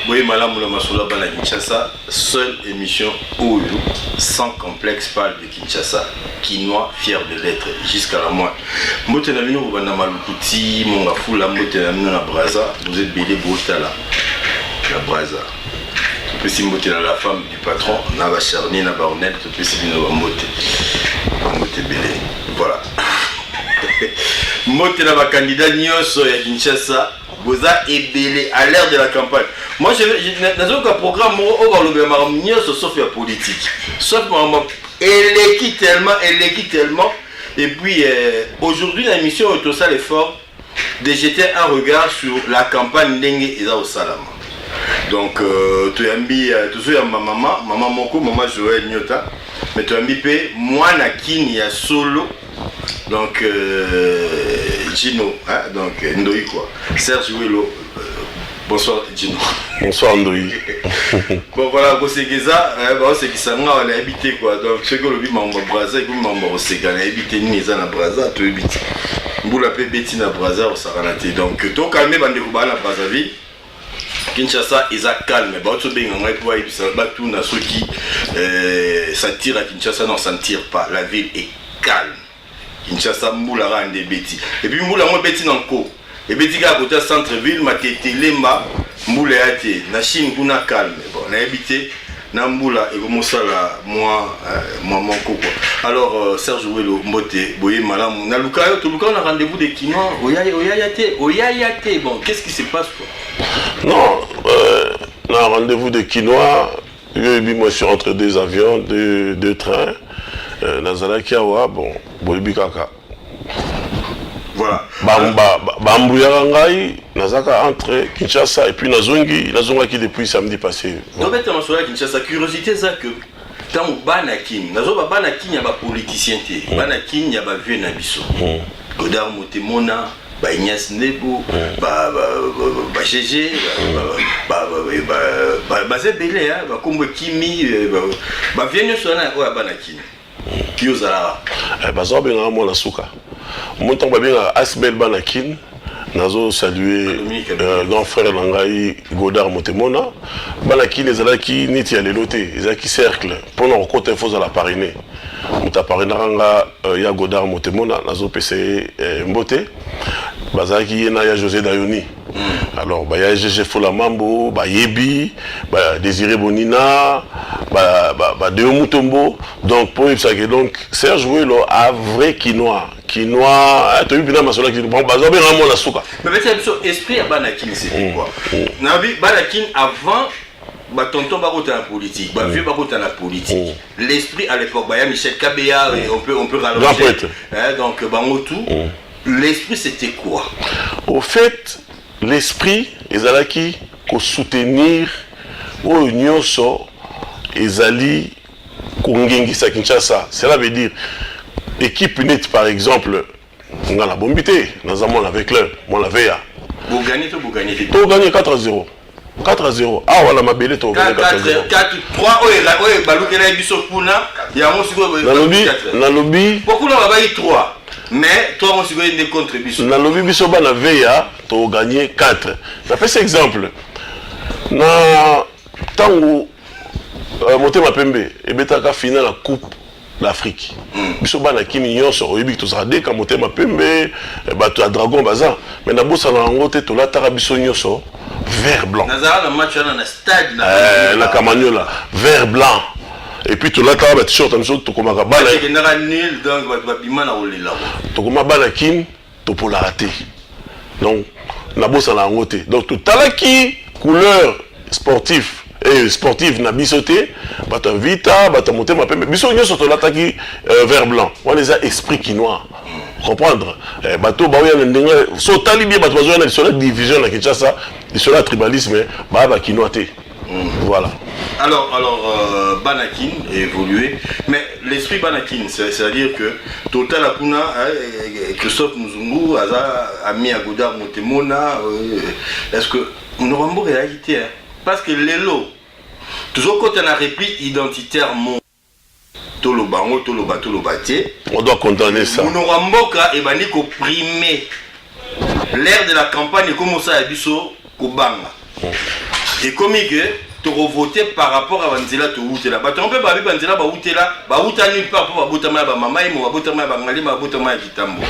Oui, Madame Moulamassoula Bana Kinshasa, seule émission où, sans complexe, parle de Kinshasa. Quinois, fier de l'être, jusqu'à la moelle. Motenamino, Bana Malukuti, Mongafula, Motenamino, la Braza, vous êtes belé Botala. La Braza. Tout petit Motena, la femme du patron, Nava Charni, Nava Ornel, tout petit Mote. Mote belé. Voilà. Motena, la candidat Nyoso, ya Kinshasa. Vous avez ébélé à l'ère de la campagne. Moi, je dans un programme, sauf la politique. Sauf elle équipe tellement. Et puis, aujourd'hui, la mission est tout ça l'effort de jeter un regard sur la campagne Dengue et au Salama. Donc, tu as mis, tu as maman Moko, maman Joël Nyota, mais tu as mis moi, Nakini, ya solo. Donc, Gino, hein, donc Ndoi quoi. Serge Ouelo, bonsoir Gino. Bonsoir Ndoi. Bon voilà, c'est que ça, c'est que ça, on a habité quoi. Donc, ce que le bim en Braza, et comme on s'est gagné, habité ni les na Braza, tu habites. Vous l'appelez Betty na Braza au Saranate. Donc, tout calmé, bande de Kuba na Brazzaville. Kinshasa, ils a calme. Bah, tu bien, on va pouvoir y battre tout na ceux qui s'attirent à Kinshasa, non, s'attirent pas. La ville est calme. Kinshasa Moula rend des bêtises. Et puis Moula moi bêtise encore. Et bêtise à côté centre-ville, Matete Lema, Moula Ate, na Chine kuna calme. Bon, on a habité na Moula et comme ça là, moi mon coco. Alors Serge Ouelo Mbote, Boye Malam, na Lukayo, tout Lukayo on a rendez-vous de Kinois, Oyayate. Bon, qu'est-ce qui se passe quoi? Non, on a rendez-vous de Kinois. Moi je suis entre deux avions, deux trains. Nazalaki awa bon boyebi kaka voilà bambuyaka ngai nazaka entre Kinshasa et puis nazongaki depuis samedi passé. Donc bêtement sur la Kinshasa curiosité ça que tant banakin nazo banakin ya ba politicien te banakin ya ba vieux na biso Godard Motemona ba Ignace Ndebo ba GG ba zebele hein ba kombo Kimi ba vieux sur na ko banakin Kiozala. Bazo benga mo na suka. Montant ba benga Asbel Banakin. Nazo saluer grand frère Langai Godard Motemona. Banakin ezalaki niti ya leloté, ezalaki cercle pendant au côté faux à la parrainer. Muta parrainanga ya Godard Motemona nazo PC Mbote. Bazaki yena ya José Dayoni. Alors bah ya GG Folamambo, bah Yebi, bah Désiré Bonina, bah Deo Mutombo. Donc pour ça que donc Serge Ouelo a vrai quinois, tu as vu bien masola qui bon bah zobe ramon la souka. Mais c'est esprit à Banakin c'est quoi? Nabi Banakin avant bah tonton Barot à la politique, bah vieux Barot à la politique. L'esprit à l'époque bah ya Michel Kabea on peut rallonger. Donc bah tout l'esprit c'était quoi? Au fait l'esprit ezalaki ko soutenir o nyonso ezali kongengisa Kinshasa. Cela veut dire équipe net par exemple ngala bombité nazamon avec leur mon la veya vous gagnez tout 4-0 4-0 ah voilà ma belle to gagner 4-0 4-3 oye balukela biso puna ya mosiko na lobby beaucoup là va y 3 mais toi on se gagne des contributions na lobby biso bana veya to gagner 4 ça fait cet exemple na tango Motema Pembe et betaka finale la coupe l'Afrique. Biso bana kini nyonso oyebi to sa deka Motema Pembe bato ya Dragon baza mais na bossa na ngote to la tara biso nyonso vert blanc. Nazara na match na stade na Kamanyola vert blanc. Et puis to la tara ba t-shirt amso to komaka bana général nul donc ba bima na olela. To koma bana kin to pour la rater. Donc na bossa na ngote. Donc to talaki couleur sportive et sportive na bisoté bata vita bata Motema Pembe biso nyonso to lataki vert blanc on les a esprit quinois comprendre bato ba oya ndenga so tali bien bato bazo na sur la division na Kinshasa sur la tribalisme ba quinois té voilà. Alors Banakin évolué mais l'esprit Banakin c'est-à-dire que total akuna Christophe Muzungu a mis à Godard Motemona est-ce que nous avons réalité parce que l'élo toujours quand on a réplique identitaire mon tolobango tolobatier on doit condamner ça Monoramboka et bani ko primer l'ère de la campagne comme ça abiso ko banga Et comme que tu voté par rapport à Banzela tu Outela. Bah on peut pas Banzela ba Outela, ba Outa nulle part pour Botama ba mama et mo Botama ba ngali ba Botama Kitambo.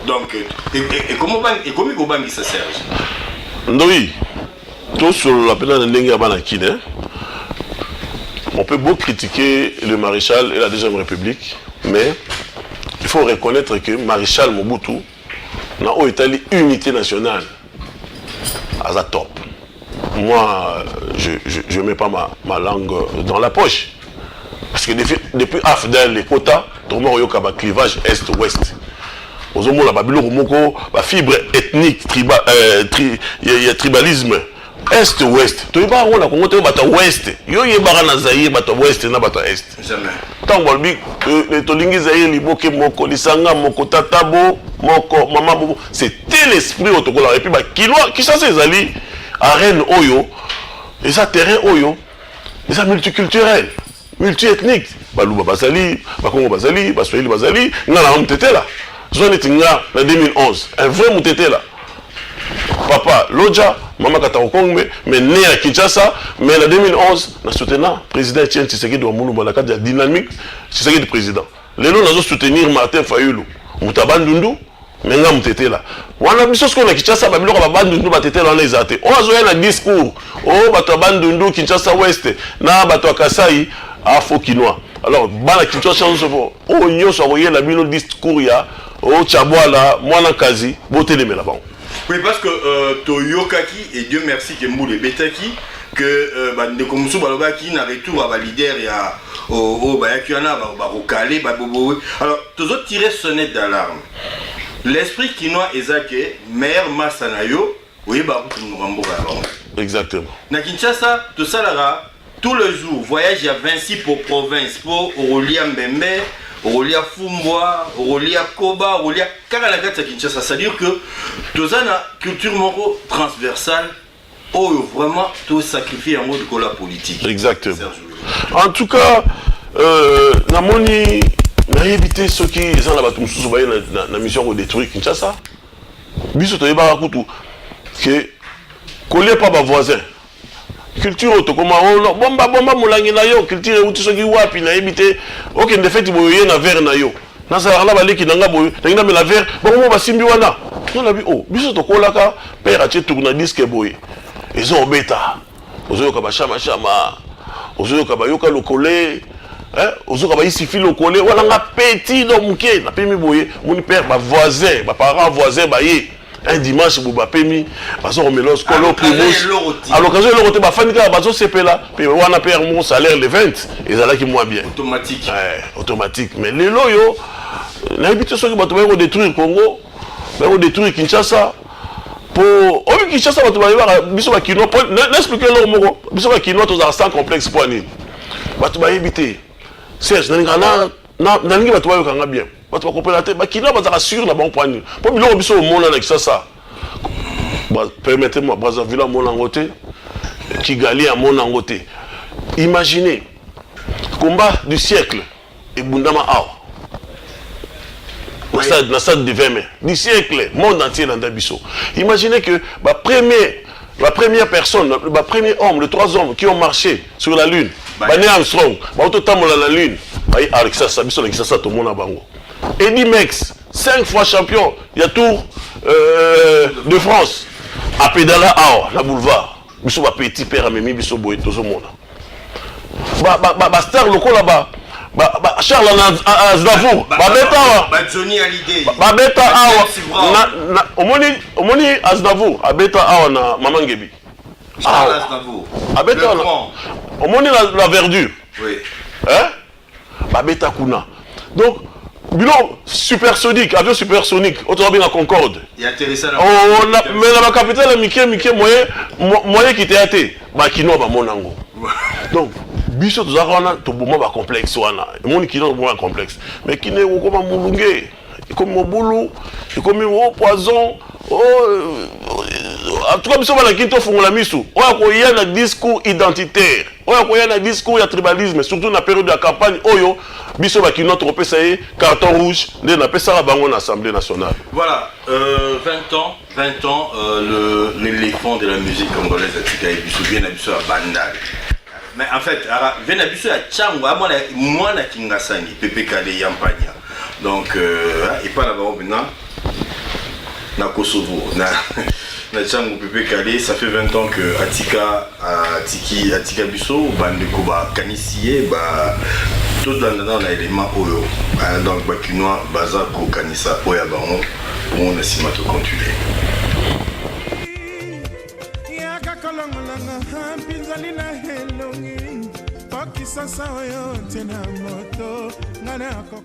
Donc et comment bangi ça Serge? Oui. Tout sur la peine de Nenga Banakine. On peut beaucoup critiquer le maréchal et la Deuxième République, mais il faut reconnaître que maréchal Mobutu n'a pas été unité nationale à sa top. Moi, je ne mets pas ma langue dans la poche. Parce que depuis AFDEL, les quotas, tout le monde a eu un clivage est-ouest. Aux hommes, la fibre ethnique, tribalisme, est-ouest. Tu ne sais pas où on a commenté ouest. Il y a un Zaïre, ouest, et est. Jamais. Tant que les Tolingi Zaïre, les Boké, Moko, les Sanga, Moko, Tatabo, Moko, Mama, c'était l'esprit au Togo. Et puis, qui sont ces alliés? Arène Oyo, et ça terrain Oyo, et ça multiculturel, multiethnique. Balouba Bazali, Bakongo Bazali, Baswahili Bazali, Nala Mtete là. Zone Tinga en 2011, un vrai Mtete là. Papa Lodja, Maman Katarokongme, mais né à Kinshasa, mais en 2011, nous soutenons le président Etienne Tshisekedi de Moulou, dans le cadre de la dynamique Tshisekedi président. Les lois nous soutenir Martin Fayulu, Moutabandundu. Mais là, on était là. On a vu ce qu'on a Kinshasa, on a bandundu batete là les athées. On a joué un discours. Oh, bato bandundu Kinshasa Ouest, na bato Kasai, Afro Kinois. Alors, bana Kinshasa oh nyo so voyé la bino discours ya, oh Tchabwala, Mwana Kazi, boté les là-bas. Oui, parce que Toyokaki et Dieu merci que Moule Betaki que de Komsou Balobaki n'a retour à leader et à au Bayakiana, Barokale, Babobo. Alors, tous autres tirés sonnette d'alarme. L'esprit quinois est que maire Masanayo, oui, bah, exactement. Na Kinshasa, tout ça là, tous les jours, voyage à Vinci pour province, pour Aurelia Mbembe, Aurelia Fumboa, Aurelia Koba, Aurelia Karanagat à Kinshasa. C'est-à-dire que tout ça, la culture moro transversale, oh, vraiment, tout sacrifié en mode de la politique. Exactement. En tout cas, Namoni. On a évité ceux qui sont là-bas, la mission de détruire Kinshasa. Biso to yeba kutu que coller pas ba voisin. Culture to comme bomba mulangi na yo culture uti soki wapi na éviter OK de fait boye na verre na yo. Na ça là baleki nanga boye, na me la verre, bon ba simbi wana. On a vu oh biso to kolaka père atie tourna disque boye. Ils ont bêta. Ozo ka ba chama, ozo ka ba yoka le coller. Ozoka ba ici filo collé wala nga petit donc na pemi boye mon père ba voisin ba parents voisins ba yé un dimanche bo ba pemi ba so mélange colo primos à l'occasion le roté ba fanika ba so sepela pe wana père mon salaire le 20 et ala ki moi bien automatique automatique mais les loyo na habité so ki ba to ba détruire Congo ba détruire Kinshasa pour au Kinshasa ba to ba biso ba kino n'expliquer le moko biso ba kino to za sans complexe pour ni ba to ba éviter Serge, nangi bato bayo kanga bien. Bato ba comprendre te, ba kina ba za sûr na bon point. Pour biloko biso au monde avec ça. Permettez-moi Brazzaville mon angoté, Kigali à mon angoté. Imaginez combat du siècle et Bundama Awa. Na stade de 20 mai. Du siècle, monde entier dans Dabiso. Imaginez que la première personne, le premier homme, les 3 hommes qui ont marché sur la Lune, Bané Armstrong, la Lune, Eddie Mex, 5 fois champion, il y a Tour de France, à Pédala Awa, la boulevard, Bissou petit père à Mimi, Bissou Boy, tout ce monde. Star local là-bas. Charles Aznavour, Johnny Hallyday, Beta Awa, Omoni Aznavour, Beta Awa na Maman Ngebi. Charles Aznavour, Beta Omoni la verdure. Oui. Hein? Beta Kuna. Donc, bilan supersonique, avion supersonique, autrement bien à Concorde. Il y a intéressant. Mais la capitale, Mickey, moyen qui était athée, Kino, Monango. Donc, biso to zakana to boma ba complexe wana moni kino boma complexe mais kine ko ma mulunge comme mobulu comme au poison en tout cas biso bana kinto fungola misu o ko yana discours identitaire oyo koya na discours ya tribalisme surtout na période de campagne oyo biso bakino tropesa ye carton rouge nde na pesa bango na Assemblée nationale. Voilà, 20 ans l'éléphant de la musique congolaise atika biso bien na biso ya bandal. Mais en fait, vient biso ya Tchango, moi na Kingasani, Pepe Kale Yampania. Donc et pas là-bas maintenant na Kosovo, na Tchango Pepe Kale, ça fait 20 ans que Atika biso bandeko ba kanisier ba tout dans l'élément oyo. Donc bakinois baza ko kanisa oya bango pour on estima to continuer.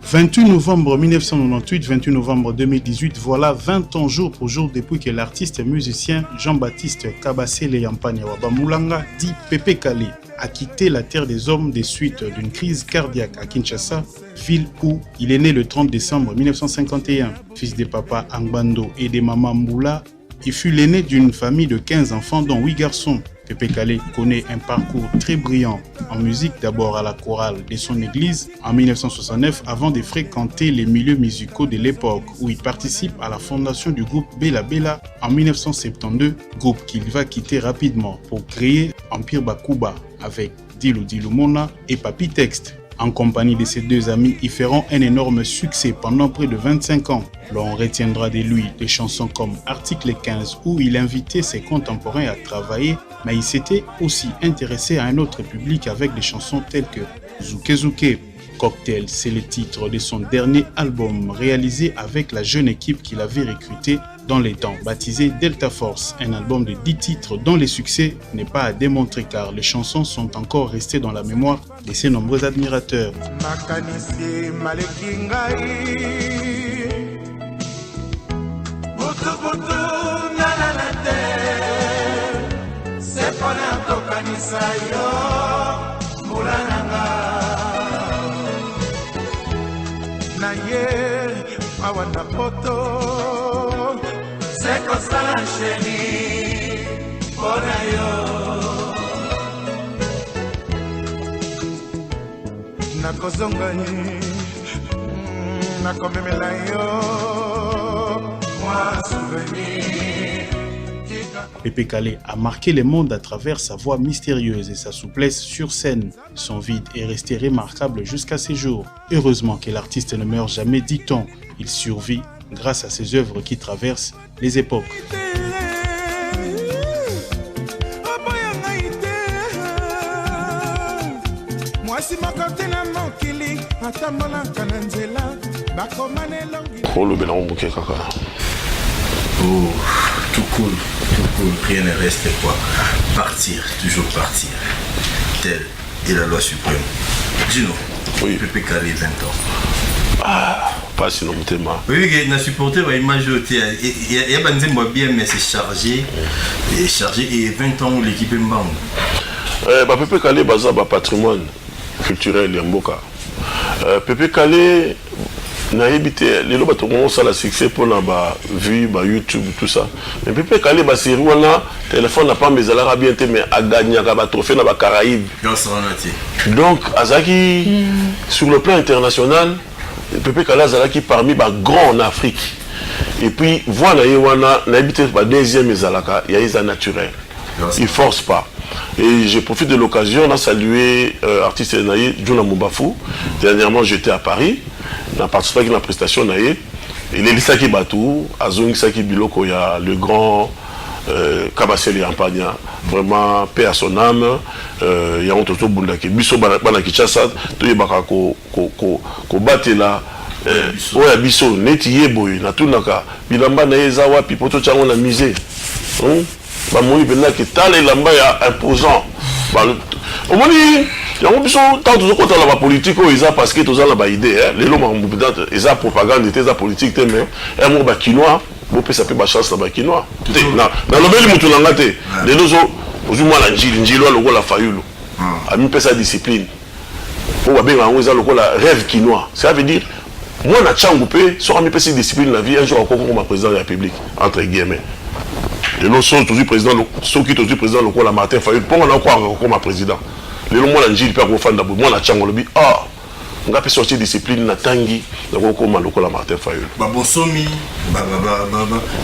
« 28 novembre 1998, 28 novembre 2018, voilà 20 ans jour pour jour depuis que l'artiste et musicien Jean-Baptiste Kabasele Yampania Wabamulanga, dit Pepe Kale, a quitté la terre des hommes des suites d'une crise cardiaque à Kinshasa, ville où il est né le 30 décembre 1951. Fils de papa Angbando et de maman Mboula, il fut l'aîné d'une famille de 15 enfants dont 8 garçons. Pepe Kale connaît un parcours très brillant en musique, d'abord à la chorale de son église en 1969 avant de fréquenter les milieux musicaux de l'époque où il participe à la fondation du groupe Bella Bella en 1972, groupe qu'il va quitter rapidement pour créer Empire Bakuba avec Dilou Mona et Papi Texte. En compagnie de ses deux amis, ils feront un énorme succès pendant près de 25 ans. L'on retiendra de lui des chansons comme Article 15 où il invitait ses contemporains à travailler, mais il s'était aussi intéressé à un autre public avec des chansons telles que Zouké Zouké. Cocktail, c'est le titre de son dernier album réalisé avec la jeune équipe qu'il avait recrutée dans les temps, baptisé Delta Force, un album de 10 titres dont le succès n'est pas à démontrer car les chansons sont encore restées dans la mémoire de ses nombreux admirateurs. Pepe Kale a marqué le monde à travers sa voix mystérieuse et sa souplesse sur scène. Son vide est resté remarquable jusqu'à ses jours. Heureusement que l'artiste ne meurt jamais, dit-on. Il survit grâce à ses œuvres qui traversent les époques. Oh, tout cool, rien ne reste quoi. Partir, toujours partir. Telle est la loi suprême. Dis-nous, oui. Pepe Kale 20 ans. Ah, pas sinon thème. Oui, il a supporté l'image. Il y a un bien, mais c'est chargé. Et 20 ans, l'équipe est bande. Pepe Kale, c'est un patrimoine culturel Mboka. Pepe Kale, n'a évité les lois commencent à la succès pour la vue, YouTube, tout ça. Mais Pepe Kale, c'est Rwanda, téléphone n'a pas mes alarmes bien, mais a gagné un trophée dans les Caraïbes. Donc, Azaki, sur le plan international, Pepe Kale Azaki parmi les grands en Afrique. Et puis, voilà, n'a évité le deuxième Ezalaka, il y a un naturel. Il ne force pas. Et je profite de l'occasion de saluer l'artiste Naïe, Djuna Moubafou. Dernièrement, j'étais à Paris. On a participé à la prestation Naïe. Il est Lissaki Batou, Azong Saki Biloko, il y a le grand Kabasele Yampania. Vraiment, paix à son âme. Il y a un autre Bundaki. Biso Banaki Chassad, tout est baka ko batte là. Ouais, biso, neti yeboy, na tout naka. Bilamba na yezawa, pipoto chango na misé. Bah moi il venait que tal et lamba est imposant. Au moins il y a un peu tant toujours quand on a la politique ils a parce que tous ont la idée les lois peut-être ils a propagande ils a politique mais un mot bakinois vous pouvez ça peut pas chance la bakinois. Dans le bel mutu langate les deux aux moins la njilo le la fayulu. A mis sa discipline. Pour bien en ils a le la rêve quinois. Ça veut dire moi na changoupé sur mis sa discipline la vie un jour encore comme président de la République entre guillemets. Et nous sommes toujours président, ceux qui sont toujours président, le Martin Fayulu, pour on a encore comme président. le mo la njili pa ko fanda bo mo la chango lobi nga pe sortir discipline na tangi na ko ma lokola Martin Fayulu ba bonsomi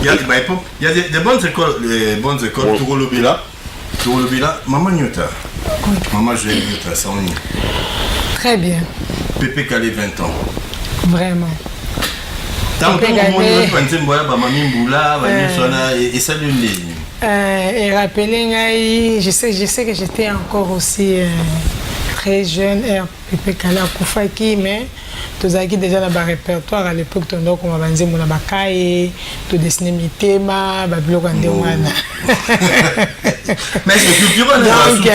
il y a des bonnes écoles tout le là maman Nyota maman Joël Nyota ça on y très bien Pépé Calé 20 ans vraiment tant que moi je pense ba mami Mbula ba Nyosona et ça le et rappelez je sais que j'étais encore aussi très jeune et Pépé Calé akufaki mais tozaki déjà na ba répertoire à l'époque tondo ko mabanze mona bakaye to dessiner mitema ba biloko ande wana mais c'est culturel donc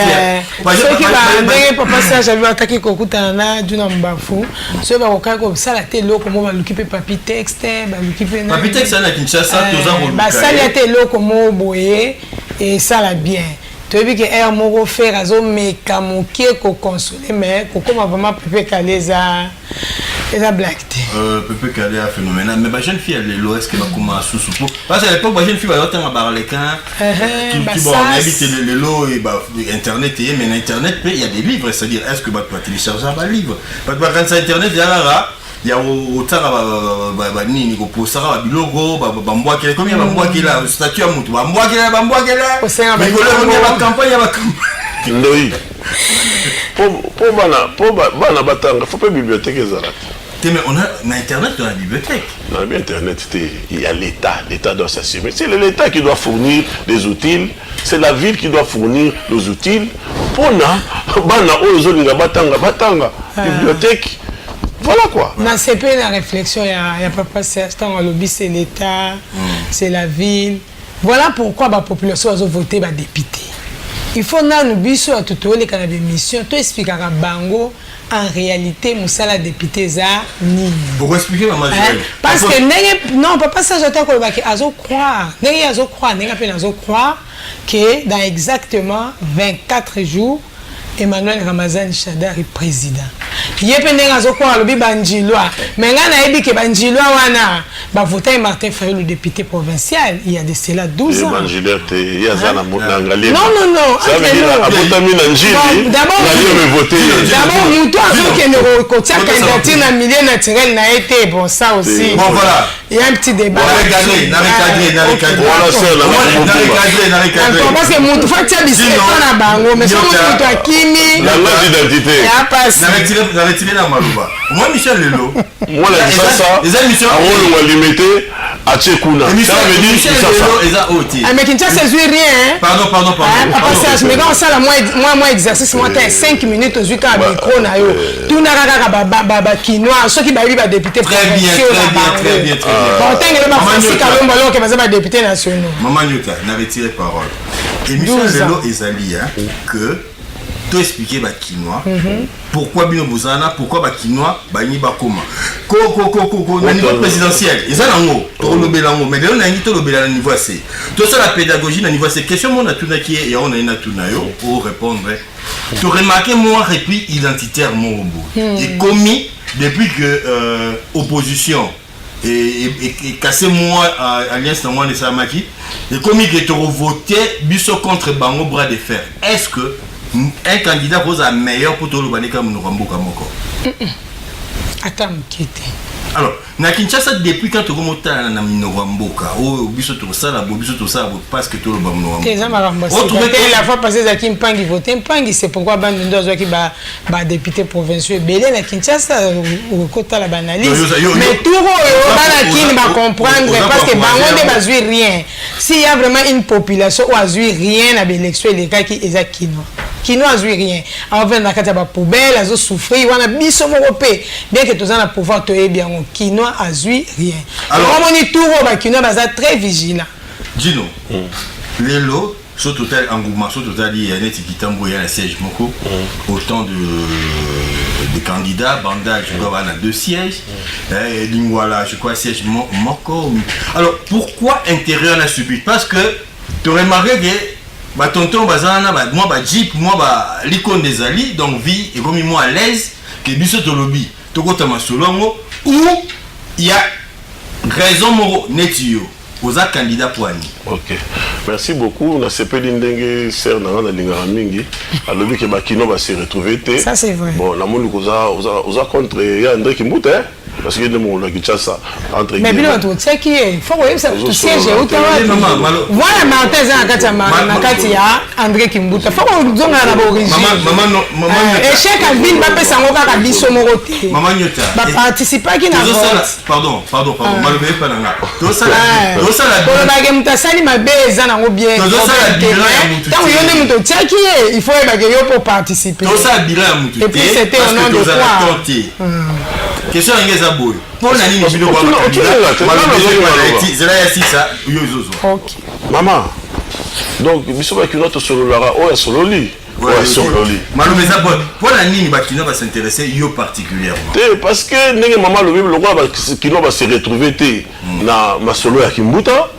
ce qui va ndenge papa ça j'avais attaqué kokutana na duna mbafu so ba kokaka ko sala te loko mo ba lukipe papi texte ba lukipe na papi texte na Kinshasa toza ko ba sala te loko mo boye et ça la bien tu vois que air moko faire azo meka mokie ko consoler mais ko comme vraiment Pépé Calé eza black te Pépé Calé a phénoménal mais ba jeune fille elle l'ouest que ba kuma susu parce à l'époque ba jeune fille ba yotanga baralekan qui bon habite le lot et ba internet et mais internet il y a des livres c'est-à-dire est-ce que ba tu télécharger ba livre ba quand ça internet il y a otanga ba nini ko posara ba biloko ba mbwakela comme ya ba mbwakela statut ya mutu ba mbwakela ba campagne ya ba ndoi pour bana batanga faut pas bibliothèque ezala mais on a internet dans la bibliothèque. Dans la internet, il y a l'État doit s'assumer. C'est l'État qui doit fournir des outils, c'est la ville qui doit fournir les outils. Pour batanga bibliothèque. Voilà quoi. C'est pas une réflexion, il y a pas certain lobby c'est l'État, c'est la ville. Voilà pourquoi la population a voté les députés. Il faut nous biso à tout les canaux de mission, tout expliquer à Bango en réalité Moussala député za ni. Pourquoi expliquer maman Joël? Parce que non, papa ça j'attends que azo croire, azo croire que dans exactement 24 jours Emmanuel Ramazani Shadari président. Yepende azo croire le banjilwa, mais nga na yebi ke banjilwa wana ba voter Martin Fayulu le député provincial il y a de cela 12 ans. Banjilwa te yazana ngali. Non. Ça veut dire abotami na njili. D'abord muto azoke ne kotia candidature na milieu naturel na été bon ça aussi. Bon voilà. Il y a un petit débat. Voilà ça parce que muto fa tia biso na bango mais so muto akimi la identité. Ya passe. Na retiré na maluba. Moi Michel Lelo. Moi la ça. Les émissions on va limiter à Tchekuna. Ça veut dire Michel Lelo eza oti. Ah mais Kinshasa c'est rien. Pardon. Papa ça mais quand ça la moi exercice moi 5 minutes aux 8 ans micro na yo. Tout na kaka baba kinois ceux qui ba ba député provincial. Très bien. Bon tangue ba Francis Kalomba lo ke ba député nationaux. Maman Nyota na retiré parole. Et Michel Lelo ezali que tout expliquer ba kinois pourquoi bino bozana pourquoi ba kinois ba ni ba koma ko na niveau présidentiel ezana ngo to lobela ngo mais on a ni to lobela na niveau C tout ça la pédagogie na niveau C question mon atuna qui est on a une atuna yo pour répondre tu remarquer moi repli identitaire mon et commis depuis que opposition et casser moi alliance na moi de Samaki et commis que tu voté biso contre bango bras de fer est-ce que un candidat pose à meilleur pour tout le monde comme nous Rambo Kamoko. Attends, quitte. Alors, na Kinshasa depuis quand tu remontes à Ramboka, au biso tout ça, parce que tout le monde. La fois passée, Zaki Mpangi voté, Mpangi c'est pourquoi Bandundo qui va député provincial belé na Kinshasa au côté la banalise. Mais tout le monde va comprendre parce que Bango ne va jouer rien. S'il y a vraiment une population où a joué rien à l'élection, les gars qui est Kino. Kino a joué rien. Alors on va dans la poubelle, a souffrir, on a biso mopé. Bien que tous en a pouvoir te bien, Kino a joué rien. Alors on est tout Kino va très vigilant. Dino, Lelo, sur total engouement, sur total il y a net qui tambour à la siège moko, autant de candidats, Banda je dois avoir 2 sièges, Lingwala je crois siège moko. Alors pourquoi intérieur la subit? Parce que tu aurais remarqué que bah tonton bazana moi bah jeep moi bah l'icône des alliés donc vie et comme moi à l'aise que biso to lobby to kota masolongo où il y a raison moro netio aux candidats pour Annie. Ok. Merci beaucoup. On a sepeli ndenge ser na na lingara mingi. Alors que Bakino va se retrouver. Ça c'est vrai. Bon, la monde osa contre André Kimbuta parce que de mon la Kinshasa entre. Mais bien tu sais qui est. Faut que ça tu siège où tu voilà Martin Zakata Makati ya André Kimbuta. Faut que nous on a la origine. Maman. Échec à ville ba pesa ngo ka biso moroté. Maman Nyota. Ba participer qui na vote. Pardon. Malobé pas nanga. To ça la mutasali mabeza nango bien. Tant que yone muto tiaki il faut ba yo pour participer. To ça bila ya mutu. Et puis c'était au nom de quoi? Question ngeza boy. Pour la ligne bino kwa OK. Maman. Donc biso ba kinoto solo lara o ya solo li. Ouais, Sololi. Malomeza pour la ligne Bakino va s'intéresser yo particulièrement. Parce que ndenge maman le même le roi Kino va se retrouver na masolo ya Kimbuta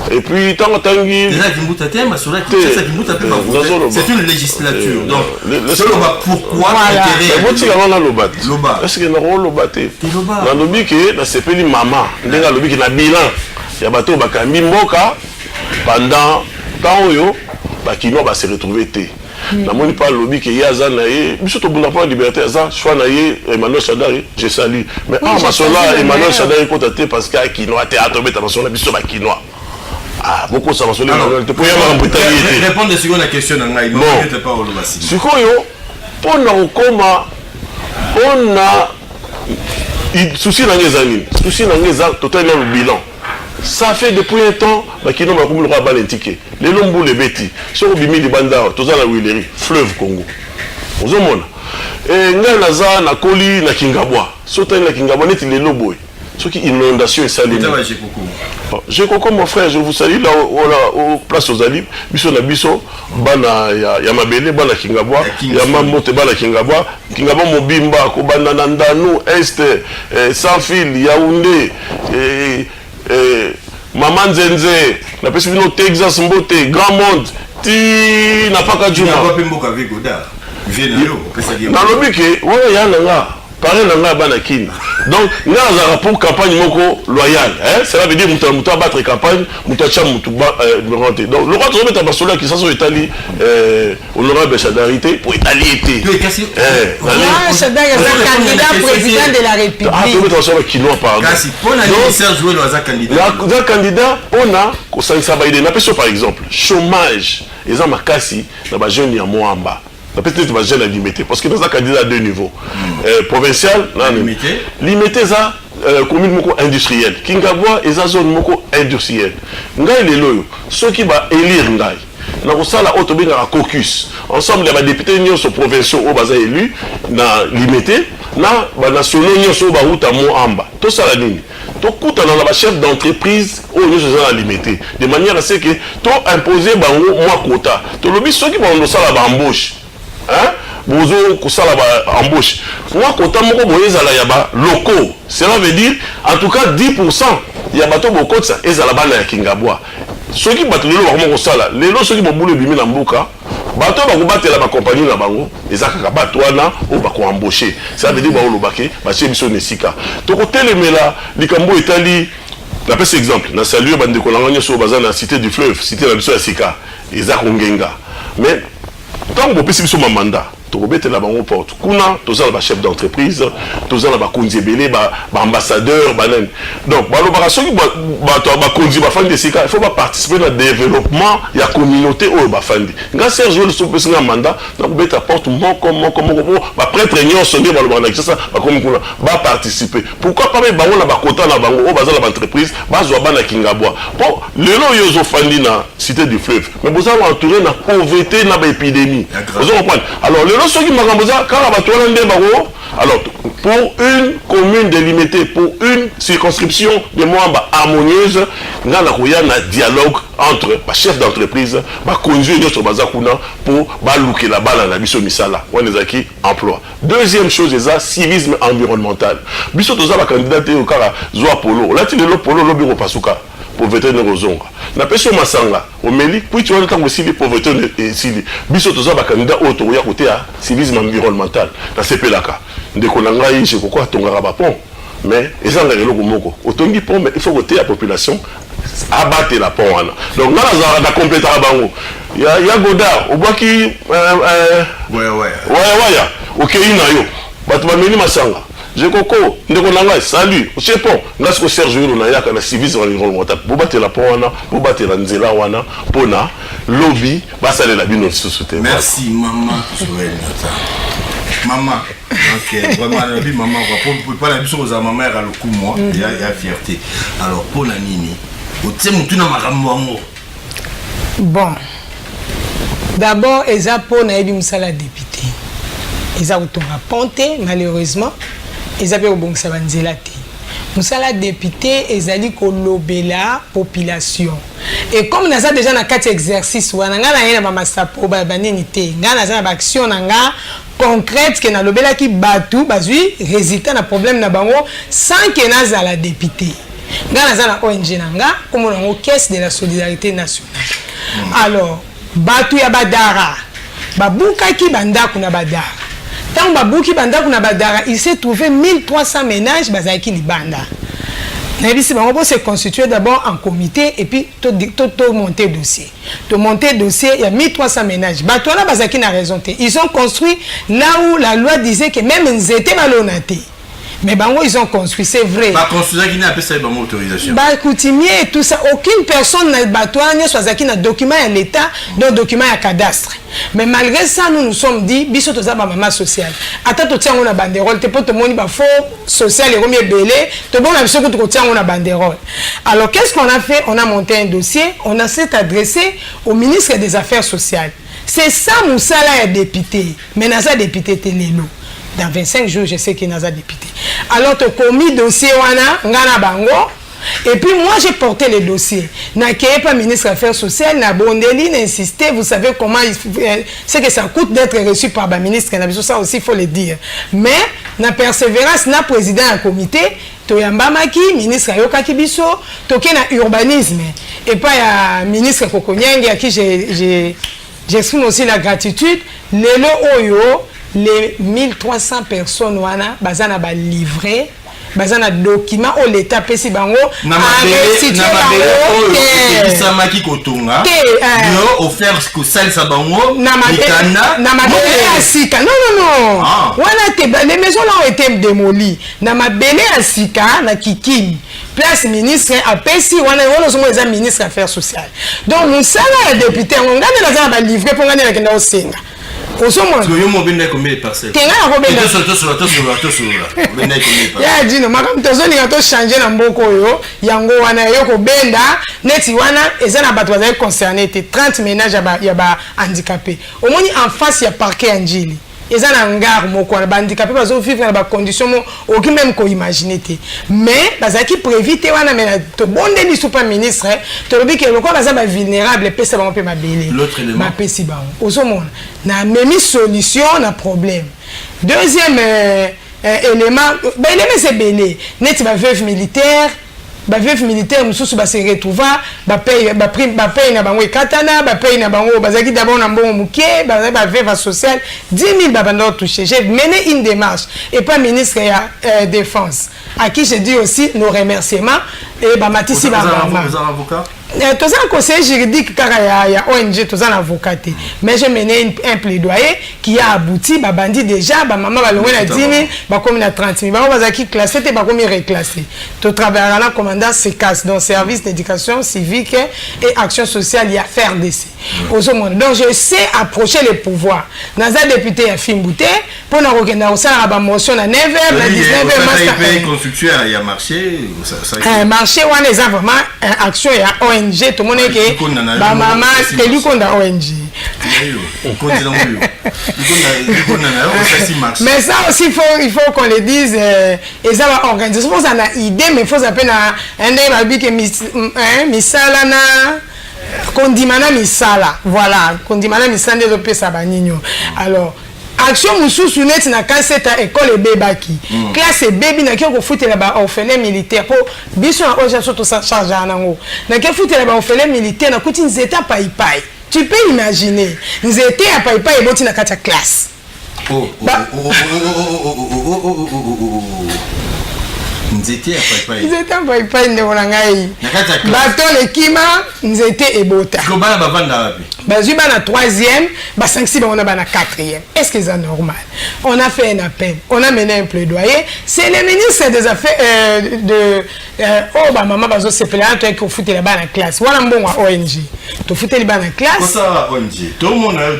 et puis tant tangi déjà Kimbuta te masolo ya Kimbuta peut pas. C'est une législature. Donc solo va pourquoi intérêt. Mais boti kana na lobat. Est-ce que na ro lobaté? Na lobi ke na sepeli maman ndenga lobi ke na bilan ya bato bakambi mboka pendant temps yo Bakino va se retrouver na moni pas lobby que yaza na ye biso to buna pas liberté za choix na ye Emmanuel Chadari je salue mais ah masola Emmanuel Chadari kotate parce que Kino a théâtre beta masola biso ba Kinois ah beaucoup ça masola Emmanuel te pour yama brutalité répondre de seconde la question na ngai non te pas au lobasi sikoyo pona ukoma pona souci na ngezani souci na ngeza totalement le bilan. Ça fait depuis un temps Bakino m'a comme le roi balentike les lombo les bêtis sur bimi di banda toza na Willery fleuve Congo ozomona et nga naza na koli na Kingabwa sota na Kingabwa neti les lobo ce qui inondation et salé j'ai coco mon frère je vous salue là au place aux alibes biso na biso bana ya mabele bana Kingabwa ya mamote bana Kingabwa mobimba ko bana na ndanu est sans fil Yaoundé Maman Zenze, la personne de Texas Mbote, Grand Monde, ti na paka Juma. Na lobi ke, ouais ya nanga, pareil nanga banakine. Donc, nga za pour campagne moko loyale, hein, cela veut dire muta battre campagne, muta cha mutu renter. Donc, le roi de mettre basola qui sont Italie honorable Chadarité pour Italie été. Chadari est candidat président de la République. Ah, tu veux transformer Kinois pardon. Kasi pour l'anniversaire jouer dans un candidat. Le candidat on a ko ça va aider na peso par exemple, chômage, eza makasi na ba jeune ya Moamba. Peut-être que je vais limiter parce que dans un candidat à deux niveaux. Provincial, limité ça, commune industrielle. Kingabwa et sa zone industrielle. Ngai les loyaux, ceux qui vont élire Ngai. Dans la autobus à caucus. Ensemble, les députés sont provinciaux au bas élu, na limité, na nationaux sont bas route à Moamba. Tout ça la ligne. Tout coûte dans la chef d'entreprise au lieu de limité. De manière à ce que tout imposer bango moi quota. Tout le ceux qui vont dans ça la embauche. Hein? Bozo kusala embauche. Moi, quand on a locaux, cela veut dire en tout cas 10% il y a bateau beaucoup ça et ça la bande à Kingabwa. Ceux qui battent le lot vraiment ça les lots ceux qui vont bouler bimi na mboka, bateau va vous battre la compagnie na bango, les akaka batouana ou ba ko embaucher. Ça veut dire ba olobake, ba chez biso nesika. To côté le mela, likambo Italie. La peste exemple, na saluer bande ko langanya so bazana cité du fleuve, cité la biso ya sika, ezakongenga. Mais tant que vous avez un mandat, vous avez un porte. Kuna, vous avez un chef d'entreprise, vous avez un konzibélé, un ambassadeur. Donc, il faut participer au développement de la communauté. Quand Serge Joël a un mandat, vous avez un porte, prêtre va participer. Pourquoi pas un quota dans l'entreprise, dans Kingabwa. Bon, les lots, ils ont fait la cité du fleuve. Mais vous avez entouré la pauvreté, la épidémie. Vous comprenez? Alors, les lots, ceux qui m'ont dit, alors, pour une commune délimitée, pour une circonscription de Moamba harmonieuse, il y a un dialogue entre les chefs d'entreprise, les conduire sur Bazakuna pour balouker la balle à la biso misala. On est qui emploi. Deuxième chose, c'est civisme environnemental. Biso toza la candidate au cara Zoa Polo. Là, tu le Polo, le bureau Pasuka. Pauvreté ne rozonga. Na peso masanga. Au Meli, puis tu vois le temps aussi les pauvreté et sili. Biso toza ba candidat auto ya côté à civisme environnemental. Na CPLaka. Ndekolanga yi je pourquoi tongara ba pont. mais ils ont le moko otongi pont mais il faut voter la population abattre la pont wana donc là la compléter bango il y a Godard au bois qui ouais OK ina yo batu ba meni masanga je koko ndeko nanga salut je pont ngas ko Serge Yulu na yaka na civis on le mota pour battre la pont wana pour battre la nzela wana pona lobby basale la bino sous-souté. Merci maman Joël maman ok vraiment la vie maman pour pas la vie aux maman à le coup moi il y a fierté alors pour la nini au thème tout na makambo bon d'abord eza pour na ebi musala député eza utonga ponte malheureusement eza pe obongisa banzela te musala député ezali kolobela population et comme naza déjà na kati exercice wana nga na yena ba masapo ba banini te nga naza na ba action na nga concrète que na lobela ki batu bazui résultat na problème na bango sans que naza la député nga naza na ONG na nga comme na caisse de la solidarité nationale alors batu ya badara babuka ki bandako na badara tant babuki bandako na badara il s'est trouvé 1300 ménages bazaki libanda na bisi bango se constituer d'abord en comité et puis to monter dossier il y a 1300 ménages bato na bazaki na raison te ils ont construit là où la loi disait que même nzete balonate mais bango ils ont construit c'est vrai pas construire qui n'a pas ça bango autorisation ba coutumier et tout ça aucune personne na batoanya choisaki na document à l'état donc document à cadastre mais malgré ça nous nous sommes dit biso toza ba maman sociale ata to tiango na banderole te poto moni ba faux social et remis belé to bon biso ko to tiango na banderole alors qu'est-ce qu'on a fait on a monté un dossier on a s'est adressé au ministre des affaires sociales c'est ça musala ya député mais na ça député telelo dans 25 jours je sais qu'il n'a pas député alors tu as commis dossier wana ngana bango et puis moi j'ai porté le dossier n'a pas ministre des affaires sociales n'a bondeli n'insisté vous savez comment c'est que ça coûte d'être reçu par le ministre ça aussi il faut le dire mais na persévérance na président un comité toyambamaki ministre ayokaki biso toke na urbanisme et pas ya ministre Kokonyenge à qui j'exprime aussi la gratitude lelo oyo les 1300 personnes wana bazana ba livré bazana document au l'état pesi bango na maki kotonga yo offert ko salsa bango na mabele asika non wana te les maisons là ont été démolies na mabele asika na Kikini place ministre a pesi wana somo eza ministre affaires sociales donc musala ya député ngana bazana ba livré pour ngana kenda osenga parce que yo mobenda combien de parcelles tenga na kobenda ya dino makam tozoni ngato changer na mboko yo yango wana yo kobenda neti wana eza na bato bazali concerné te 30 ménages ya ba handicapé omoni en face ya parquet ya Njili eza na ngare moko na ba handicapé bazo vivre na ba condition mo aucun même ko imaginer te mais bazaki préviter wana mais to bondeli super ministre to lobi ke lokwa baza ba vulnérable pesa ba mpe mabele l'autre élément ba pesi ba osomona na même solution na problème deuxième élément ba élément c'est belé net ba veuve militaire mususu ba se retrouva ba paye na bango ekatana ba paye na bango bazaki d'abord na mbongo mukie ba veuve sociale 10 000 ba bando touché j'ai mené une démarche et pas ministre ya défense à qui je dis aussi nos remerciements et ba matisi ba avocat tous un conseil juridique car il y a ONG tous un avocat mais j'ai mené un plaidoyer qui a abouti ba bandi déjà ba maman ba longwe na 10 000 ba comme na 30 000 ba bazaki classé te ba comme reclassé to travailler là commandant CECAS donc service d'éducation civique et action sociale il y a faire d'essai aux monde donc je sais approcher les pouvoirs dans un député à Fimbouté pour na rekenda au sala ba motion na 9h na 19h master construction il y a marché ça marché wana les vraiment action ya ONG tout le monde que ba maman telu konda ONG mais ça aussi il faut qu'on le dise et ça va organiser je pense on a idée mais il faut s'appeler un des babi que misala na kondimana misala voilà kondimana misala ndezo pesa baninyo alors action mususu net na kaseta école bebaki classe baby na kyo ko futela ba orphelin militaire pour biso na oja soto sa charge anango na ke futela ba orphelin militaire na kuti nzeta paipai tu peux imaginer nzeta ya paipai eboti na kata classe étiez à Ils étaient en païpaï de Molangaï. Bateau le Kima, nous étions ébota. Comment on va vendre? Bazui bana 3e, ba 5-6 on a bana 4e. Est-ce que c'est normal? On a fait un appel, on a mené un plaidoyer. C'est le ministre des Affaires oh bah maman bazo se plaint toi qu'il faut foutre là-bas la classe. Voilà un bon ONG. Tu foutre là-bas la classe. Comment ça ONG? Tout le monde a ONG.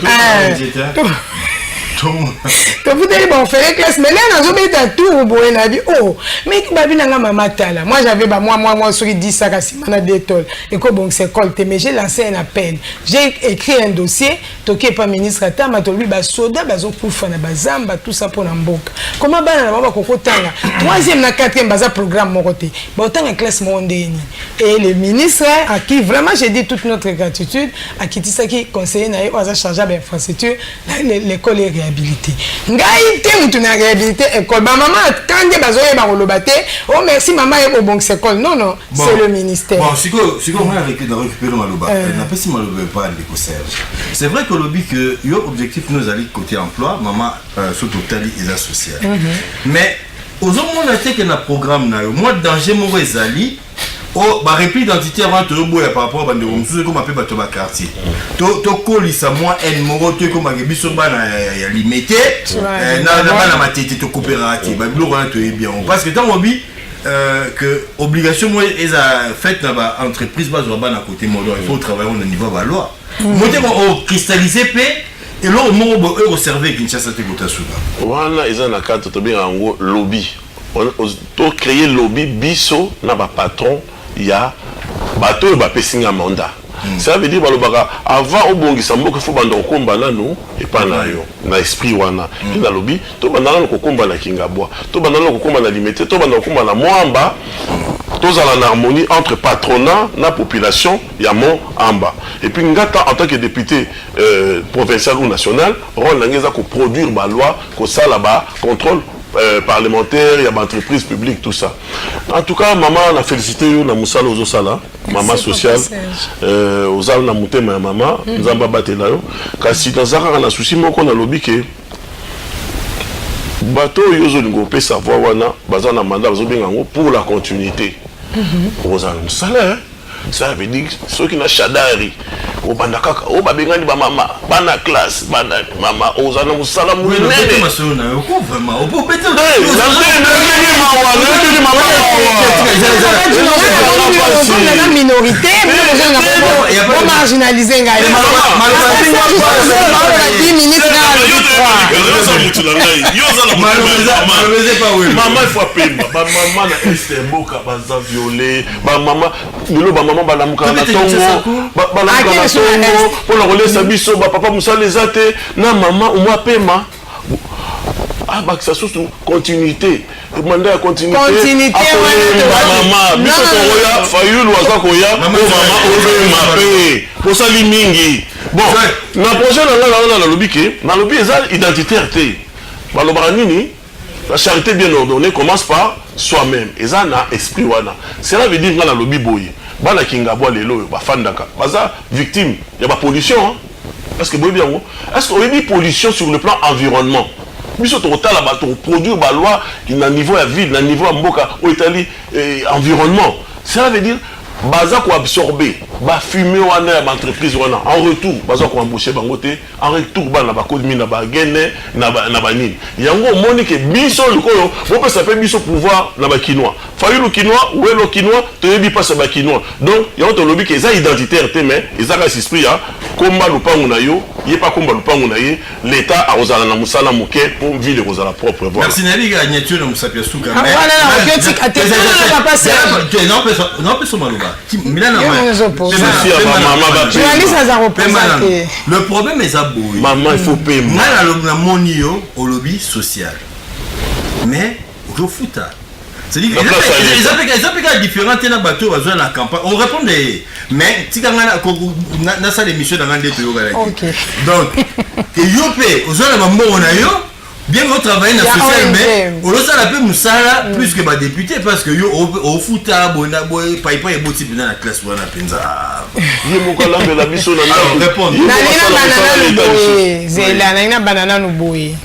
Tout le monde. Tu foutre là on fait la classe mais là on a mettre tout au bout na dit oh mais qui babi na maman tala. Moi j'avais bah moi sur 10 sacs à simana d'étole et que bon c'est colte mais j'ai lancé un appel. J'ai écrit un dossier toqué par ministre Atama to lui ba soda bazo kufa na bazamba tout ça pour Namboka. Comment bana na baba kokotanga 3e na 4e baza programme moroté. Ba autant en classe mondeni. Et le ministre à qui vraiment j'ai dit toute notre gratitude à qui ça qui conseiller na oza chargé d'infrastructure l'école est réhabilitée. Ngai te mutu na réhabilité école ba maman kande bazoye ba kolobate oh merci maman et bon c'est école non bon, c'est le ministère. Bon si on a récupéré maloba n'a pas si maloba pas les Serge. C'est vrai que lobby que yo objectif nous aller côté emploi maman surtout tali et social. Mais aux hommes on a été que na programme na yo moi danger mon ezali oh ba repli identité avant to boya par rapport à bande mususu comme appelle bato ba quartier to kolisa moi en moro to comme biso bana ya limité na matete to coopérative ba bilo on to bien parce que dans hobby que obligation moi est faite dans ba entreprise base bana côté modo il faut travailler au niveau ba loi monter on cristalliser paix et là on euro server Kinshasa te gota suka wana eza na carte to bien ngo lobby on créer lobby biso na ba patron ya bateau ba pesinga mandat. Ça veut dire balobaka avant obongisa mboka faut banda okomba nanu et pas na yo na esprit wana na lobby to banda na kokomba na kingabwa to banda na kokomba na limité to banda kokomba na mwamba tous en harmonie entre patronat na population ya mon amba et puis ngata en tant que député provincial ou national rôle ngeza ko produire ba loi ko sala ba contrôle parlementaire, il y a entreprise publique, tout ça. En tout cas, maman a félicité na musala aux sala, maman sociale, aux ala na mouté ma maman, nous avons battu là. Car si dans un na souci, moi qu'on a lobby que bateau yozo n'gopé savoir wana, bazana mandat pour la continuité. Aux ala musala. Ça veut dire ceux qui n'ont chadari au bandakaka au babengani ba mama bana classe bana mama ozana musala munene masona ko vraiment au peut être la minorité on marginaliser ngai maman il faut appeler maman na este boka baza violé ba maman lelo ba maman ba lamuka na tongo ba lamuka na tongo pour la relais sabiso ba papa musala les ate na maman au moins paiement ah bah ça surtout continuité demander à continuité maman biso koya fayulu aza koya maman maman pour ça limingi bon na projet na lobby ke na lobby eza identitaire te ba lobara nini la charité bien ordonnée commence par soi-même eza na esprit wana cela veut dire nga na lobby boye bana kingabwa lelo ba fandaka baza victime ya ba pollution parce que boye bien est-ce qu'on dit pollution sur le plan environnement biso to tala ba to produire ba loi na niveau ya ville na niveau ya mboka au Italie environnement cela veut dire baza ko absorber ba fumer wana ya entreprise wana en retour baza ko embaucher bango te en retour bana ba kodmi na ba gene na ba nini yango moni ke biso likoyo bo pesa pe biso pouvoir na ba kinois fayulu kinois ou elo kinois to yebi pas ba kinois donc yango to lobi ke za identitaire te mais ezaka esprit ya komba lupangu na yo ye pas komba lupangu na ye l'état a ozala na musala moke pour ville kozala propre voilà merci nabi ga nyature na musapia suka mais voilà na okioti atena na papa c'est non peso maloba milana le problème est aboué maman il faut payer na monio au lobby social mais au foot c'est-à-dire ils appliquent différents na bateau bazwa na campagne on répond mais tikanga na salle émission dans ngande to yoga donc que yopé ozwa na mambo na yo bien que travailler dans social mais on le sala peu musala plus que ba député parce que yo au foot bona boy paipa et boti dans la classe wana penza ye mokala mbela biso na répondre na banana no boy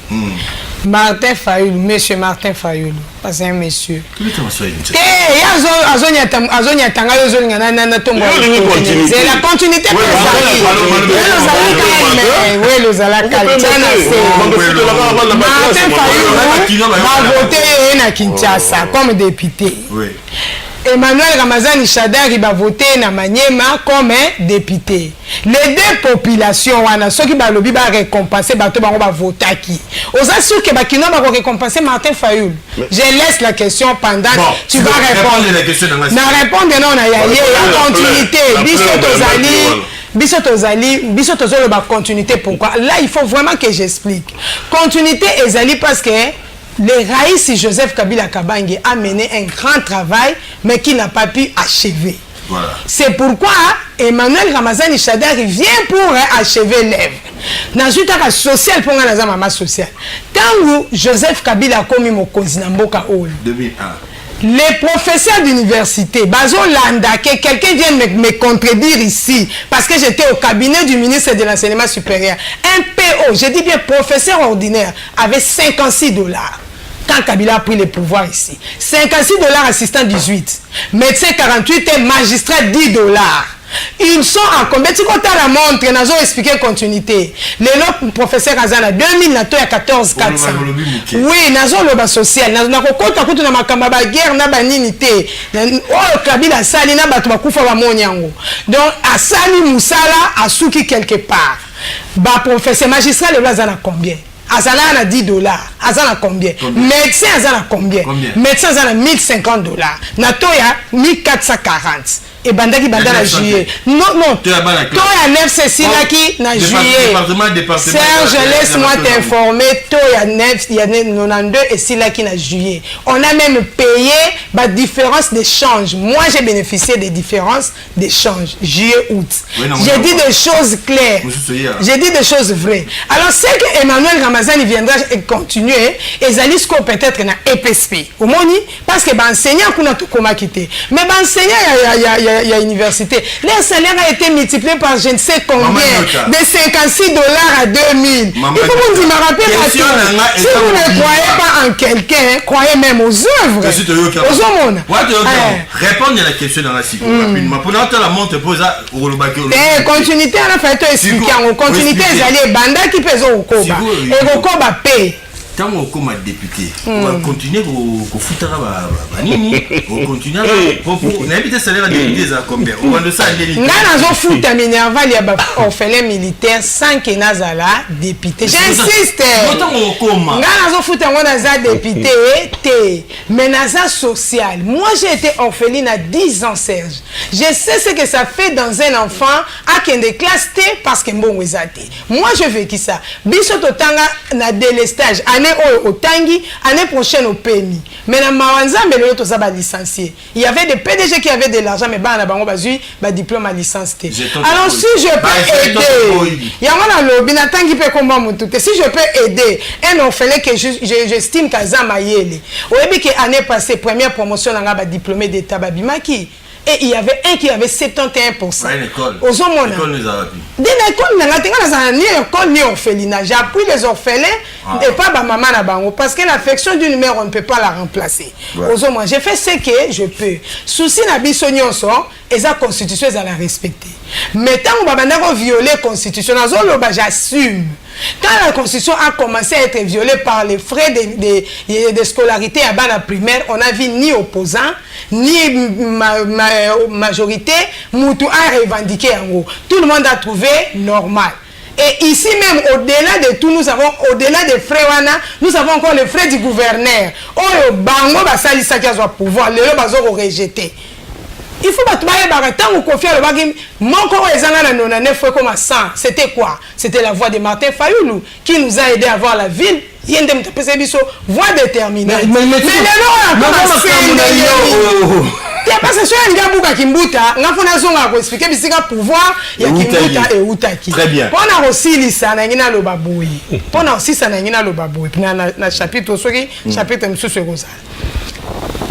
Martin Fayoulou, monsieur Martin Fayoulou, c'est un monsieur. C'est la continuité. Martin Fayoulou va voter à Kinshasa comme député. Emmanuel Ramazani Shadari va voter na Maniema comme député. Les deux populations, ceux qui va lobby va récompenser, va voter qui. Aux assurés que Bakino va récompenser Martin Fayoulou. Je laisse la question pendant. Bon, tu vas répondre. Na répondre non na ya continuité. Biso tozali ba continuité. Pourquoi? Là il faut vraiment que j'explique. Continuité ezali parce que le Raïs Joseph Kabila Kabange a mené un grand travail, mais qui n'a pas pu achever. Voilà. C'est pourquoi Emmanuel Ramazani Shadari vient pour achever l'œuvre. Dans une état social pour la maman sociale. Quand Joseph Kabila a commis mon cousin Mboka Ol. 2001. Les professeurs d'université, Bazo Landa, que quelqu'un vient me contredire ici, parce que j'étais au cabinet du ministre de l'Enseignement supérieur. Un PO, je dis bien professeur ordinaire, avait $56. Quand Kabila a pris le pouvoir ici. $56 assistant 18. Médecin 48 et magistrat $10. Ils sont en combien? Tu comptes la montre, nous avons expliqué continuité. Le professeur Azana 2000, na to ya 14 400. Oui, nous avons le social. Nous avons compté kutu na makamba guerre na banini te. Oh Kabila sali na batu bakufa ba monyango. Donc a sali musala a souki quelque part. Ba professeur magistrat le Azana combien? Azana a $10. Azana combien? Médecin Azana combien? Médecin Azana $1050. Natoya 1440. Et bandaki bandana juillet. Non. Toi à 9 Cécile qui na juillet. Serge, laisse-moi t'informer. Toi à 9, il y a 92 et Silla qui na juillet. On a même payé la différence d'échange. Moi j'ai bénéficié des différences d'échange. Juillet-août. J'ai dit des choses claires. J'ai dit des choses vraies. Alors c'est que Emmanuel Ramazani viendra continuer. Et Zalisco peut-être na EPSP. Au moni parce que enseignant qu'on a tout comment quitter. Mais enseignant il y a université. Les salaires a été multiplié par je ne sais combien. De $56 à 2000. Il faut vous me rappeler si vous ne croyez pas en quelqu'un, croyez même aux œuvres. Aux hommes. Répondre à la question dans la cycle. Pour la montre pose à continuité, on a fait expliquer. En continuité, ils allaient banda qui pèse au Koba. Et au Koba paye. Tant qu'on a député, on va continuer au foutre à Nini, on continue pour n'habiter salaire à député, ça combien? On va de ça à l'élite. Nous avons foutu à Minerval, il y a un fait militaire sans que Nazala député. J'insiste. Nous avons foutu à Nazala député, mais Nazala social. Moi j'ai été orpheline à 10 ans, Serge. Je sais ce que ça fait dans un enfant à qui est classe T parce que bon, moi je veux qui ça. Bissot au tanga na délestage. Année au Tangi, année prochaine au PMI. Mais dans Mawanza, licencié. Il y avait des PDG qui avaient de l'argent, mais bah, bah, diplôme à licence. Alors si je peux aider, il y a un lobby, si je peux aider un orphelin que j'estime qu'à Zamayele, au début que l'année passée, première promotion, on a diplômé d'État Babimaki. Et il y avait un qui avait 71%. Aux hommes, ni école ni orphelinat. J'ai appris les orphelins et pas ma maman na bango parce que l'affection d'une mère on ne peut pas la remplacer. Aux hommes, j'ai fait ce que je peux. Souci na bisonyon son et sa constitution ils la respecter. Mais tant que babanda ko violer la constitution, j'assume. Quand la constitution a commencé à être violée par les frais de scolarité à bas primaire, on n'a vu ni opposants, ni majorité, Moutou a revendiqué en gros. Tout le monde a trouvé normal. Et ici même, au-delà de tout, nous avons, au-delà des frais, nous avons encore les frais du gouverneur. Oh, bango, basali sa qui a pouvoir, le bazo rejeté. Il faut pas te marier, tant qu'on confie le bagim, mon corps est en 99 comme à 100. C'était quoi? C'était la voix de Martin Fayoulou qui nous a aidé à voir la ville. Il y a une voix déterminée. Mais le nom parce que si un gars qui Kimbuta, on a besoin d'expliquer que c'est un pouvoir, il y a Kimbuta et Outaki. Très bien. On a aussi ça, on a le baboui. On a aussi ça, on a le baboui. Puis dans le chapitre, chapitre M. Rosal.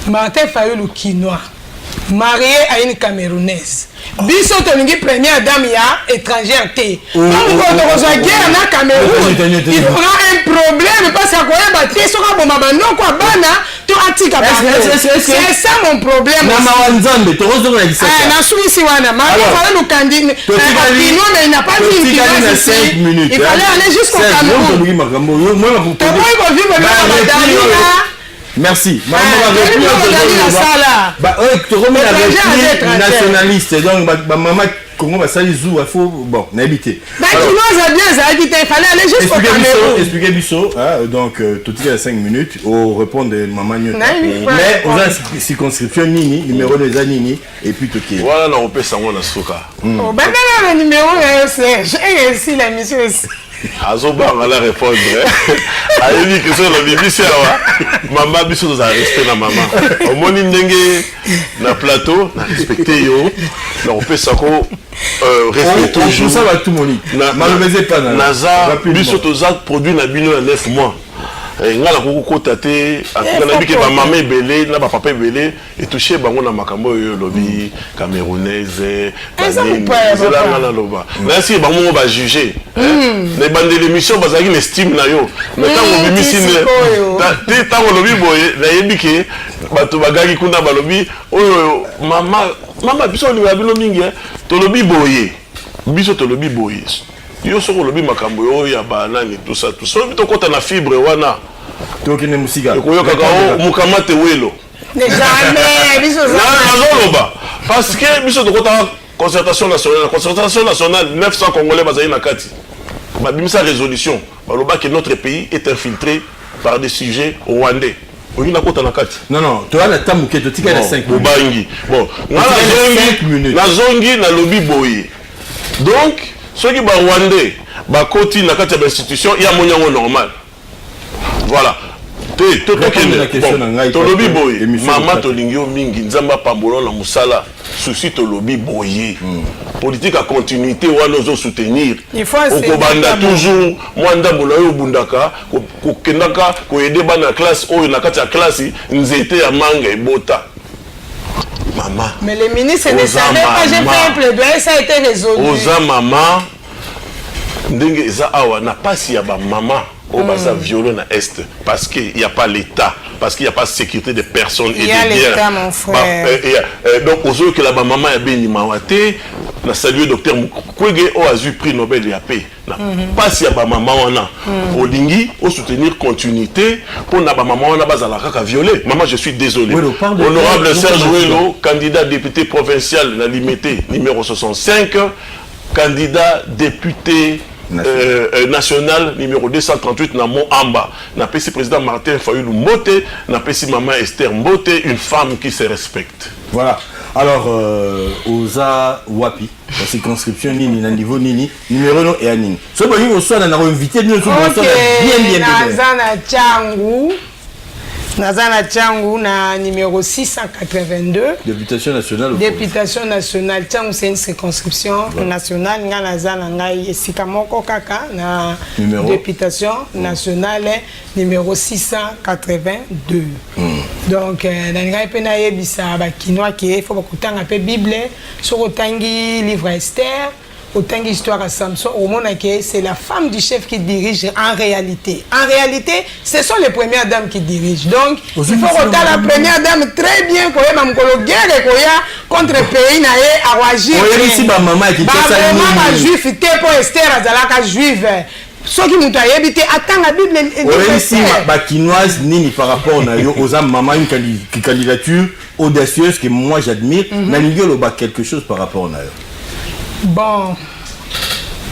Martin Fayoulou Quinois. Marié à une Camerounaise. biso tolingi première dame ya étrangère te donc tokozwa guerre na Cameroun il aura un problème parce que koyeba te soka boma bandoko ya bana to atika c'est ça mon problème na mawanzambe tokozonga na 17 na suisi wana fallait nous candidater mais il n'a pas dit qu'il a 5 minutes il fallait aller jusqu'au Cameroun merci. Nationaliste. Donc, maman, comment va ça, il faut. Bon, n'habiter. Il fallait aller jusqu'au Cameroun. Expliquez Bissot. Donc, tout de suite à 5 minutes, on répond de maman. Mais on a une circonscription Nini, numéro de Nini, et puis tout qui. Voilà, on peut savoir la souka. Oh, ben là, le numéro, j'ai réussi la mission aussi. Azoba on va répondre. Elle dit que sur la BBC maman biso doit rester na maman. Au moni ndenge na plateau, na respecter yo. Na on peut ça ko respecter toujours. Ça va tout moni. Malheureusement pas na. Naza biso toza produit na bino na 9 mois. Nga la koko kota te akana biki ba maman ebele na ba papa ebele et toucher bango na makambo yo lobi camerounaise bazela ngana loba na si bango ba juger na bande l'émission bazaki n'estime na yo mais tant on bimisi ne tant on lobi boye na yebike bato bagaki kuna balobi oyo mama biso ni babino mingi to lobi boye biso to lobi boye yo soko lobi makambo yo ya banani tout ça to kota na fibre wana to kine musika ko yo kaka mukamate welo jamais biso za parce que biso to kota concertation nationale 900 congolais bazali na kati ba bimisa résolution baloba que notre pays est infiltré par des sujets rwandais. Oui, na kota na kati. Non, tu as la tamuke to tika na 5 minutes. Bon, na zongi na lobby boye. Donc ceux qui ba rwandais ba koti na kati ya institution ya monyango normal. Voilà. Tolobi boye mama tolingi o mingi nzamba pambolo na musala souci tolobi boye politique à continuité wana ozo soutenir okobanda toujours mwanda bola yo bundaka kokendaka ko aider bana classe oyo na kati ya classe nzete ya manga ebota maman mais les ministres ne savaient pas j'ai fait un plaidoyer ça a été résolu oza maman ndenge eza awa na pasi ya ba maman au basa violent à est parce qu'il n'y a pas l'État, parce qu'il n'y a pas de sécurité des personnes et des biens. Il y a l'État, mon frère. Donc, aux autres que la maman a bien nimawate, na salué docteur Mukwege au azu prix Nobel de la paix. Pas si y a ba maman wana. Au lingi, au soutenir continuité pour na ba maman wana basa la kaka violé. Maman, je suis désolé. Honorable Serge Ouelo, candidat député provincial na limité numéro 65, candidat député national numéro 238 na Mont Amba na pesi président Martin Fayulu Mbote na pesi maman Esther Mbote, une femme qui se respecte. Voilà. Alors oza wapi la circonscription nini na niveau nini numéro no et anini so ba ngi osana na invité nous so bien Nazana Changu Nazana Changu na numéro 682 députation nationale Changu c'est une circonscription nationale nga Nazana ngai esika moko kaka na députation nationale numéro 682 donc na ngai pena yebisa ba kinois qui faut bakutanga pe bible sur otangi livre Esther autant d'histoire à Samson, au monde c'est la femme du chef qui dirige en réalité. En réalité, ce sont les premières dames qui dirigent. Donc, il faut regarder la première dame très bien, qu'on ait une guerre contre le pays, à agir. Oui, ma maman qui était ça. Maman juif, était pour Esther, Azalaka juive. Ceux qui m'ont habité, attends la Bible. Oui, si ma chinoise nini par rapport aux maman une candidature audacieuse que moi j'admire, n'a quelque chose par rapport à eux. Bon,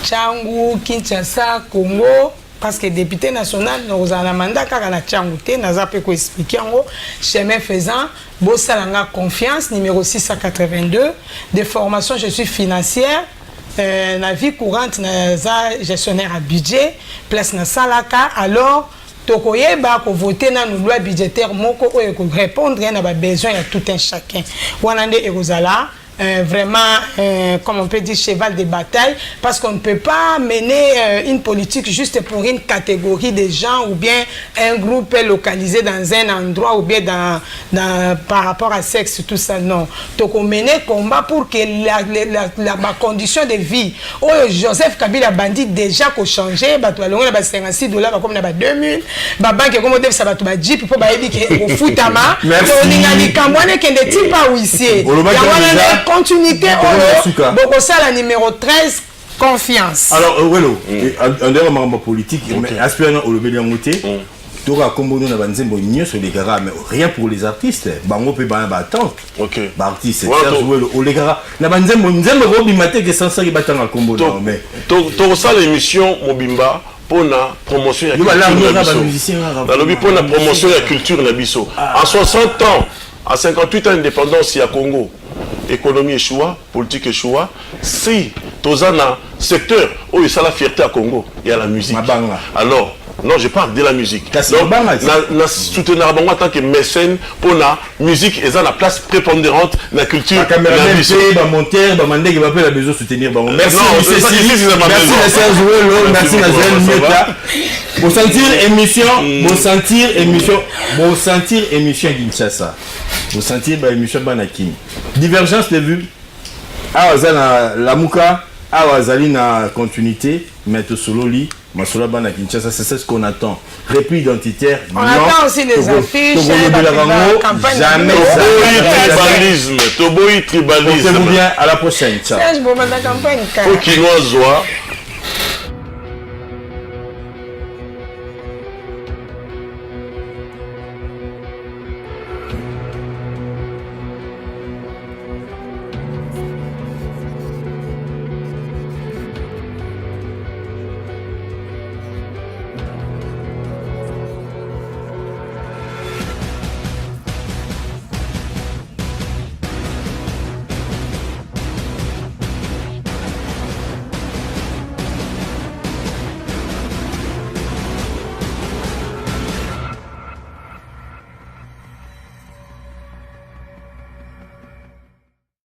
Changu, Kinshasa, Congo, parce que député national, nous avons un mandat car on a Changu, nous avons pu expliquer en gros, chemin faisant, Bossalanga Confiance, numéro 682, de formation, je suis financière, la vie courante, gestionnaire à budget, place na Salaka, alors, tokoyeba ko voter na nous loi budgétaire moko oyo ko répondre na ba besoin ya tout un chacun. Wanande ekozala vraiment, comme on peut dire, cheval de bataille, parce qu'on ne peut pas mener une politique juste pour une catégorie de gens ou bien un groupe localisé dans un endroit ou bien par rapport à sexe, tout ça, non. Donc on menait combat pour que la condition de vie, oh, Joseph Kabila bandit déjà qu'on changeait, bah tu as l'ongé, bah $56, bah comme on a 2000, bah banque comme on dit ça va tout bah jeep pour bah dire que au footama, on y a les camoines qui ne type pas où ici. Il y a une continuité, beaucoup ça la numéro 13. Confiance. Alors, en dehors de politique, aspirant au lever de l'angoté, tu auras comme nous avons dit sur les gars, mais rien pour les artistes. Bango peut pas attendre. Ok. Artiste, c'est jouer au les gars. Na banzem robi maté que sans ça il battant à combo mais. Tu ça l'émission Mobimba pour la promotion de la culture. Pour la promotion de la culture Nabiso. En 60 ans, à 58 ans d'indépendance, il y a Congo. Économie échoua, politique échoua. Si tu as un secteur où il y a la fierté à Congo, il y a la musique. Alors, non, je parle de la musique. Donc, soutenir en tant que mécène pour la musique, et ça la place prépondérante de la culture. Merci, Pour sentir émission Kinshasa. Pour sentir émission Banakini. Divergence de vue. La Mouka, Awazali na continuité, mais tout solo li. Masoula Bana Kinshasa, c'est ce qu'on attend. Répit identitaire. On attend aussi les affiches. Jamais. Toboï tribalisme. Portez-vous bien, à la prochaine. Ciao. Faut qu'il nous soit